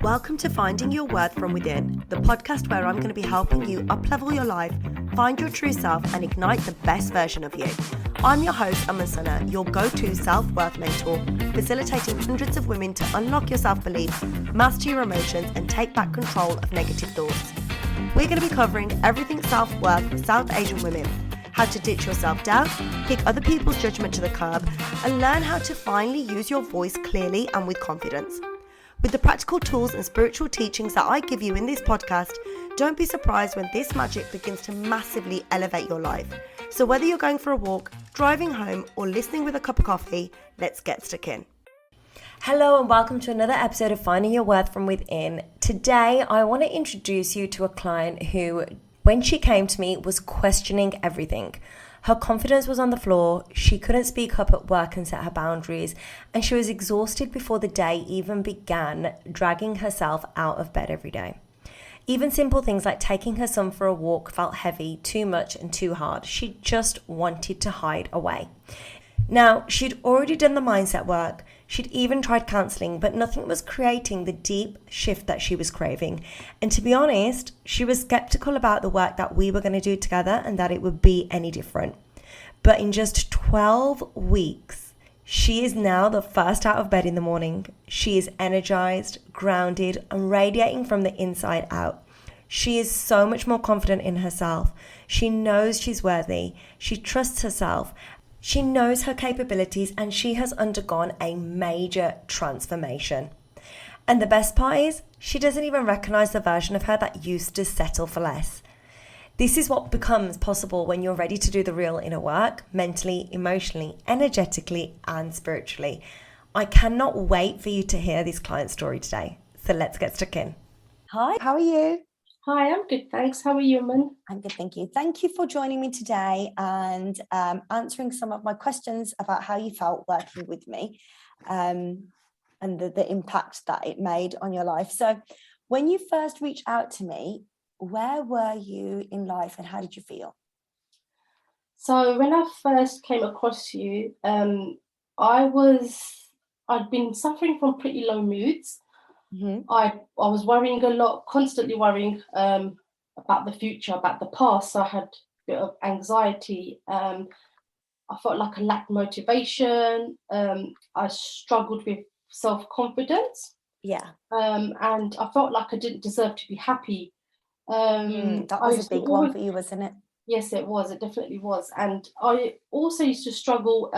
Welcome to Finding Your Worth from Within, the podcast where I'm going to be helping you up-level your life, find your true self, and ignite the best version of you. I'm your host, Sana, your go-to self-worth mentor, facilitating hundreds of women to unlock your self-belief, master your emotions, and take back control of negative thoughts. We're going to be covering everything self-worth for South Asian women, how to ditch your self-doubt, kick other people's judgment to the curb, and learn how to finally use your voice clearly and with confidence. With the practical tools and spiritual teachings that I give you in this podcast, don't be surprised when this magic begins to massively elevate your life. So whether you're going for a walk, driving home, or listening with a cup of coffee, let's get stuck in. Hello and welcome to another episode of Finding Your Worth from Within. Today, I want to introduce you to a client who, when she came to me, was questioning everything. Her confidence was on the floor, she couldn't speak up at work and set her boundaries, and she was exhausted before the day even began, dragging herself out of bed every day. Even simple things like taking her son for a walk felt heavy, too much and too hard. She just wanted to hide away. Now, she'd already done the mindset work, she'd even tried counselling, but nothing was creating the deep shift that she was craving. And to be honest, she was skeptical about the work that we were going to do together and that it would be any different. But in just 12 weeks, she is now the first out of bed in the morning. She is energized, grounded, and radiating from the inside out. She is so much more confident in herself. She knows she's worthy. She trusts herself. She knows her capabilities, and she has undergone a major transformation. And the best part is, she doesn't even recognize the version of her that used to settle for less. This is what becomes possible when you're ready to do the real inner work, mentally, emotionally, energetically, and spiritually. I cannot wait for you to hear this client story today. So let's get stuck in. Hi, how are you? Hi, I'm good, thanks. How are you, Man? I'm good, thank you. Thank you for joining me today and answering some of my questions about how you felt working with me and the impact that it made on your life. So when you first reached out to me, where were you in life and how did you feel? So when I first came across you, I'd been suffering from pretty low moods. Mm-hmm. I was worrying a lot, constantly worrying about the future, about the past. So I had a bit of anxiety. I felt like I lacked motivation. I struggled with self-confidence. Yeah. And I felt like I didn't deserve to be happy. That was a big one for you, wasn't it? Yes, it was. It definitely was. And I also used to struggle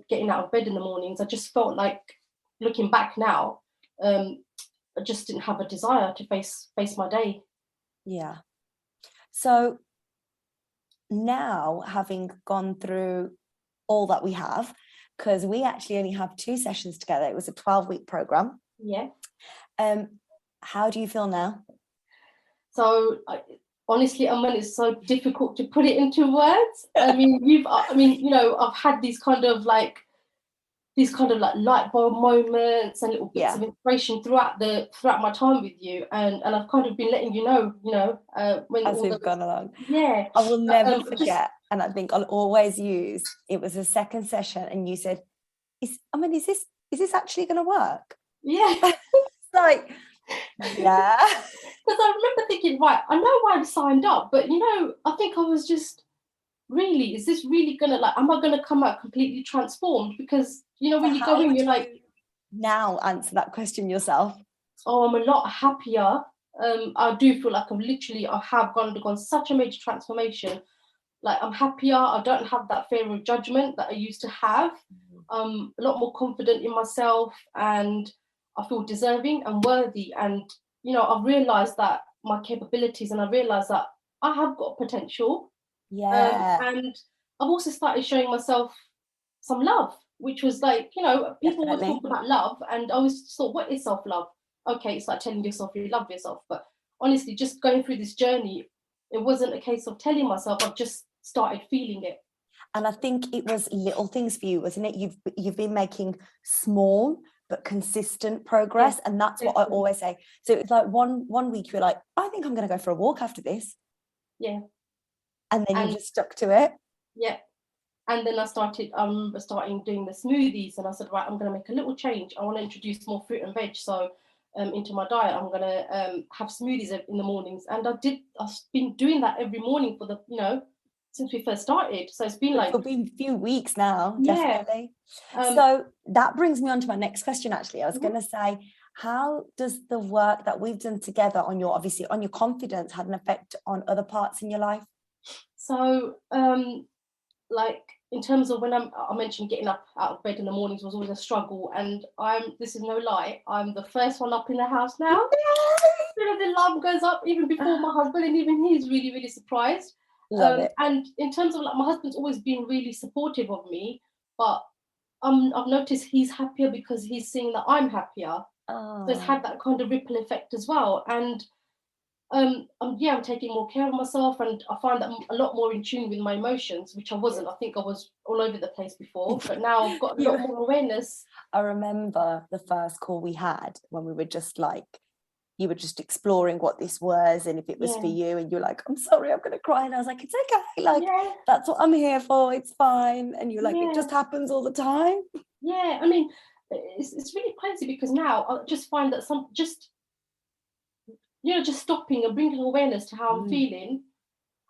getting out of bed in the mornings. I just felt like, looking back now, I just didn't have a desire to face my day. Yeah. So now, having gone through all that we have, because we actually only have 2 sessions together, it was a 12-week program. Yeah. How do you feel now? So honestly, it's so difficult to put it into words. I mean, I've had these kind of like light bulb moments and little bits of inspiration throughout my time with you, and I've kind of been letting you know, when as we've gone along. Yeah, I will never forget, and I think I'll always use. It was the second session, and you said, "Is this actually going to work?" Yeah, it's like, yeah. Because I remember thinking, right, I know why I signed up, but I think I was just, really, is this really gonna, am I gonna come out completely transformed? Because when you go in, you're like, now answer that question yourself. Oh, I'm a lot happier. I do feel like I have undergone such a major transformation. Like, I'm happier. I don't have that fear of judgment that I used to have. A lot more confident in myself, and I feel deserving and worthy. And I've realised that my capabilities, and I realised that I have got potential. Yeah. And I've also started showing myself some love, which was like, people always talk about love, and I always thought, what is self-love? Okay, it's like telling yourself you love yourself. But honestly, just going through this journey, it wasn't a case of telling myself, I've just started feeling it. And I think it was little things for you, wasn't it? You've been making small but consistent progress. And that's what I always say. So it's like one week you're like, I think I'm going to go for a walk after this. Yeah. And then you just stuck to it. Yeah. And then I remember starting doing the smoothies, and I said, right, I'm going to make a little change. I want to introduce more fruit and veg. So into my diet. I'm gonna have smoothies in the mornings, and I've been doing that every morning for since we first started. So it's been like for a few weeks now, yeah. definitely. So that brings me on to my next question. Actually, I was going to say, how does the work that we've done together on your confidence had an effect on other parts in your life? So like in terms of when I mentioned getting up out of bed in the mornings was always a struggle, and this is no lie, I'm the first one up in the house now. The alarm goes up even before my husband, and even he's really, really surprised. Love it. And in terms of like, my husband's always been really supportive of me, but I've noticed he's happier because he's seeing that I'm happier. So it's had that kind of ripple effect as well. And I'm taking more care of myself, and I find that I'm a lot more in tune with my emotions, which I wasn't. I think I was all over the place before, but now I've got a lot more awareness. I remember the first call we had when we were just like, you were just exploring what this was and if it was for you, and you're like, I'm sorry, I'm gonna cry, and I was like, it's okay, like that's what I'm here for, it's fine. And you're like, it just happens all the time. Yeah, I mean, it's really crazy because now I just find that just stopping and bringing awareness to how I'm feeling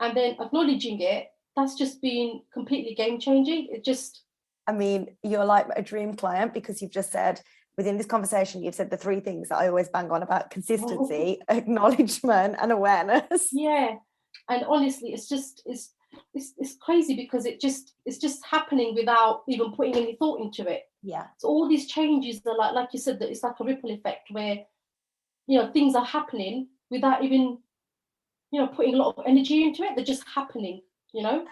and then acknowledging it, that's just been completely game changing. I mean, you're like a dream client, because you've just said within this conversation, you've said the three things that I always bang on about: consistency, acknowledgement, and awareness. Yeah, and honestly, it's crazy because it's just happening without even putting any thought into it. Yeah. So all these changes are like you said, that it's like a ripple effect where things are happening without even putting a lot of energy into it. They're just happening. And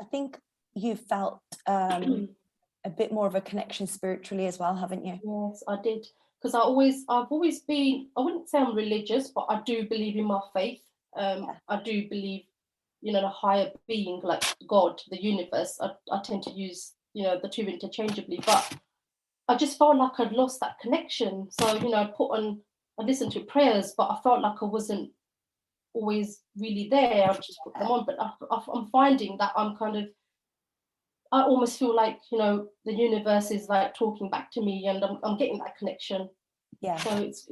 I think you felt a bit more of a connection spiritually as well, haven't you? Yes, I did. Because I've always been, I wouldn't say I'm religious, but I do believe in my faith. I do believe, the higher being, like God, the universe. I tend to use, the two interchangeably, but I just felt like I'd lost that connection. So, I listened to prayers, but I felt like I wasn't always really there. I just put them on, but I'm finding that I almost feel like the universe is like talking back to me, and I'm getting that connection. Yeah. So it's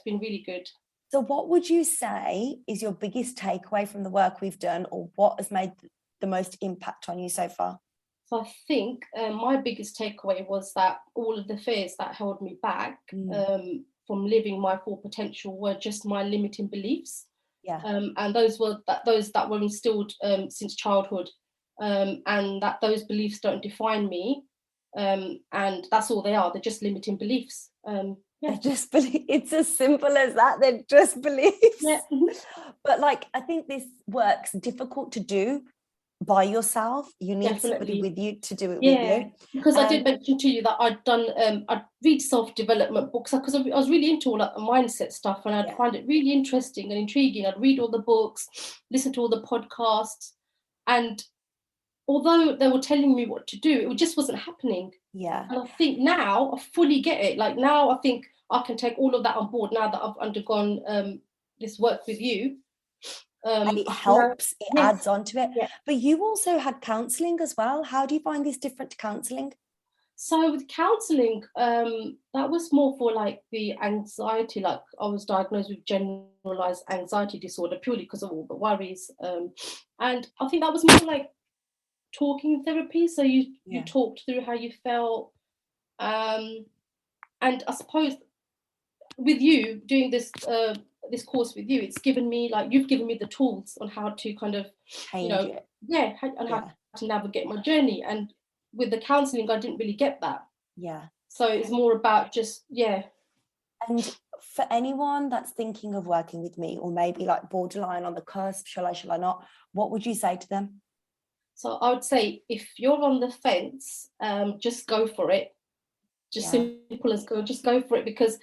been really good. So what would you say is your biggest takeaway from the work we've done, or what has made the most impact on you so far? So I think my biggest takeaway was that all of the fears that held me back from living my full potential were just my limiting beliefs. Yeah. And those that were instilled since childhood. And that those beliefs don't define me, and that's all they are. They're just limiting beliefs. They're just it's as simple as that. They're just beliefs. Yeah. But like, I think this work's difficult to do by yourself. You need somebody with you to do it with you. Because I did mention to you that I'd read self-development books because I was really into all that mindset stuff, and I'd find it really interesting and intriguing. I'd read all the books, listen to all the podcasts, and although they were telling me what to do, it just wasn't happening. Yeah. And I think now I fully get it. Like now I think I can take all of that on board now that I've undergone this work with you. And it helps, it adds on to it. Yeah. But you also had counselling as well. How do you find this different to counselling? So with counselling, that was more for like the anxiety. Like I was diagnosed with generalised anxiety disorder purely because of all the worries. And I think that was more like talking therapy. So you talked through how you felt. And I suppose with you doing this this course with you, it's given me you've given me the tools on how to kind of how to navigate my journey. And with the counselling, I didn't really get that. Yeah. So it's more about just And for anyone that's thinking of working with me, or maybe like borderline on the cusp, shall I not, what would you say to them? So I would say if you're on the fence, just go for it. Just simple as go. Just go for it, because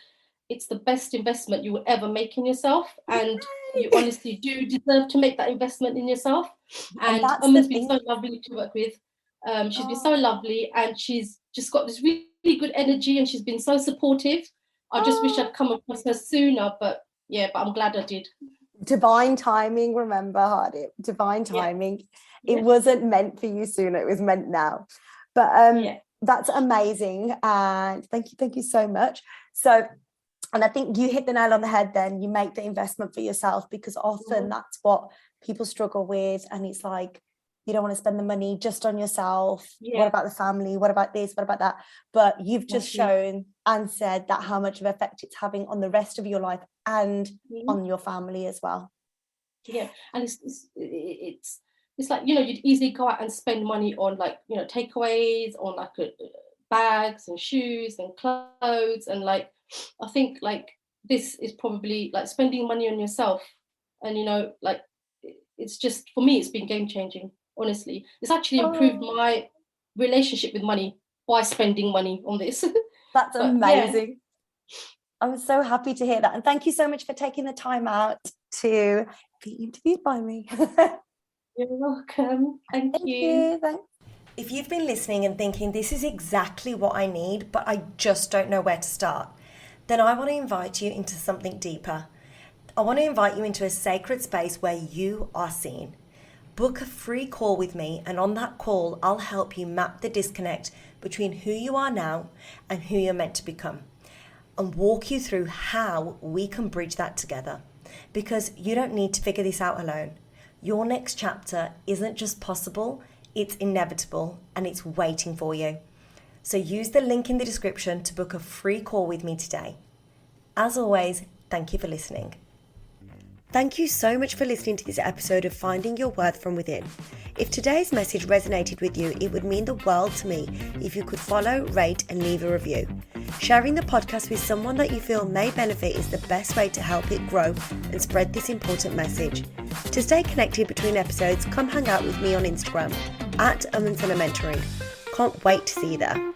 it's the best investment you will ever make in yourself, and you honestly do deserve to make that investment in yourself. And Emma's been so lovely to work with. She's been so lovely, and she's just got this really, really good energy, and she's been so supportive. I just wish I'd come across her sooner, but I'm glad I did. Divine timing, remember, Hardy. Divine timing. It wasn't meant for you sooner, it was meant now. But that's amazing, and thank you so much. So And I think you hit the nail on the head then. You make the investment for yourself, because often that's what people struggle with. And it's like, you don't want to spend the money just on yourself. What about the family? What about this? What about that? But you've just shown and said that how much of effect it's having on the rest of your life and on your family as well. Yeah, and it's like, you know, you'd easily go out and spend money on, like, you know, takeaways, on like bags and shoes and clothes, and like, I think like this is probably like spending money on yourself, and you know, like, it's just, for me, it's been game changing. Honestly, it's actually improved my relationship with money by spending money on this. That's amazing. I'm so happy to hear that, and thank you so much for taking the time out to be interviewed by me. You're welcome. Thank you. Thanks. If you've been listening and thinking this is exactly what I need, but I just don't know where to start, then I want to invite you into something deeper. I want to invite you into a sacred space where you are seen. Book a free call with me, and on that call, I'll help you map the disconnect between who you are now and who you're meant to become, and walk you through how we can bridge that together. Because you don't need to figure this out alone. Your next chapter isn't just possible, it's inevitable, and it's waiting for you. So use the link in the description to book a free call with me today. As always, thank you for listening. Thank you so much for listening to this episode of Finding Your Worth from Within. If today's message resonated with you, it would mean the world to me if you could follow, rate, and leave a review. Sharing the podcast with someone that you feel may benefit is the best way to help it grow and spread this important message. To stay connected between episodes, come hang out with me on Instagram @Mentoring. Can't wait to see you there.